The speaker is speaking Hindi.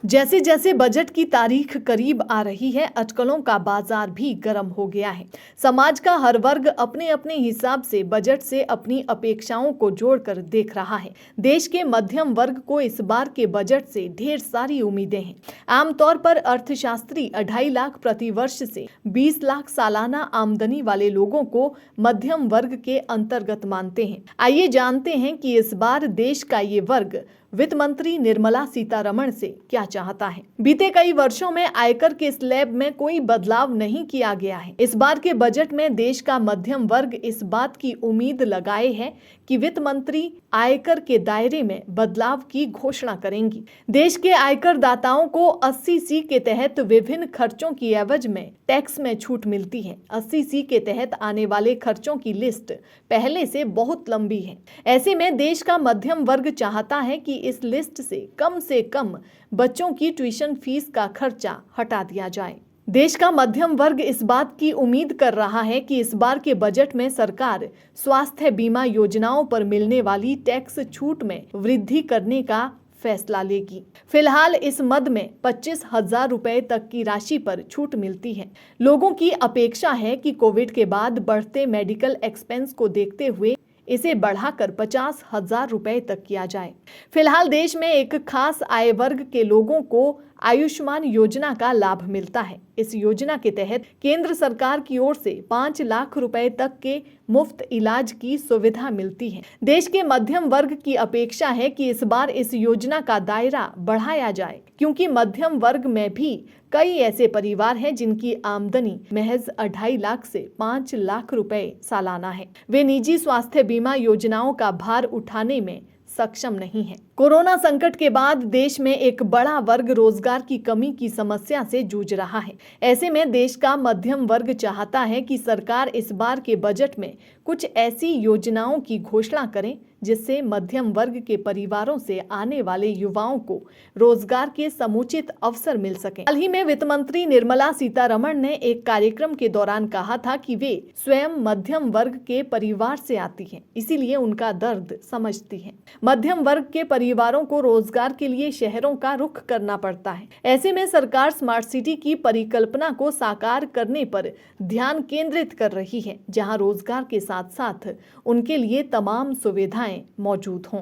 जैसे जैसे बजट की तारीख करीब आ रही है, अटकलों का बाजार भी गर्म हो गया है। समाज का हर वर्ग अपने अपने हिसाब से बजट से अपनी अपेक्षाओं को जोड़कर देख रहा है। देश के मध्यम वर्ग को इस बार के बजट से ढेर सारी उम्मीदें हैं। आमतौर पर अर्थशास्त्री 2.5 लाख प्रति वर्ष से 20 लाख सालाना आमदनी वाले लोगों को मध्यम वर्ग के अंतर्गत मानते हैं। आइए जानते हैं कि इस बार देश का ये वर्ग वित्त मंत्री निर्मला सीतारमण से क्या चाहता है। बीते कई वर्षों में आयकर के स्लैब में कोई बदलाव नहीं किया गया है। इस बार के बजट में देश का मध्यम वर्ग इस बात की उम्मीद लगाए है कि वित्त मंत्री आयकर के दायरे में बदलाव की घोषणा करेंगी। देश के आयकर दाताओं को 80C के तहत विभिन्न खर्चों की एवज में टैक्स में छूट मिलती है। 80C के तहत आने वाले खर्चों की लिस्ट पहले से बहुत लंबी है। ऐसे में देश का मध्यम वर्ग चाहता है कि इस लिस्ट से कम बच्चों की ट्यूशन फीस का खर्चा हटा दिया जाए। देश का मध्यम वर्ग इस बात की उम्मीद कर रहा है कि इस बार के बजट में सरकार स्वास्थ्य बीमा योजनाओं पर मिलने वाली टैक्स छूट में वृद्धि करने का फैसला लेगी। फिलहाल इस मद में 25,000 रुपए तक की राशि पर छूट मिलती है। लोगों की अपेक्षा है कि कोविड के बाद बढ़ते मेडिकल एक्सपेंस को देखते हुए इसे बढ़ाकर 50,000 रुपए तक किया जाए। फिलहाल देश में एक खास आय वर्ग के लोगों को आयुष्मान योजना का लाभ मिलता है। इस योजना के तहत केंद्र सरकार की ओर से 5 लाख रुपए तक के मुफ्त इलाज की सुविधा मिलती है। देश के मध्यम वर्ग की अपेक्षा है कि इस बार इस योजना का दायरा बढ़ाया जाए, क्योंकि मध्यम वर्ग में भी कई ऐसे परिवार हैं जिनकी आमदनी महज 2.5 लाख से 5 लाख रुपए सालाना है। वे निजी स्वास्थ्य बीमा योजनाओं का भार उठाने में सक्षम नहीं है। कोरोना संकट के बाद देश में एक बड़ा वर्ग रोजगार की कमी की समस्या से जूझ रहा है। ऐसे में देश का मध्यम वर्ग चाहता है कि सरकार इस बार के बजट में कुछ ऐसी योजनाओं की घोषणा करे जिससे मध्यम वर्ग के परिवारों से आने वाले युवाओं को रोजगार के समुचित अवसर मिल सके। हाल ही में वित्त मंत्री निर्मला सीतारमण ने एक कार्यक्रम के दौरान कहा था कि वे स्वयं मध्यम वर्ग के परिवार से आती हैं, इसीलिए उनका दर्द समझती हैं। मध्यम वर्ग के परिवारों को रोजगार के लिए शहरों का रुख करना पड़ता है। ऐसे में सरकार स्मार्ट सिटी की परिकल्पना को साकार करने पर ध्यान केंद्रित कर रही है, जहां रोजगार के साथ साथ उनके लिए तमाम सुविधाएं मौजूद हों।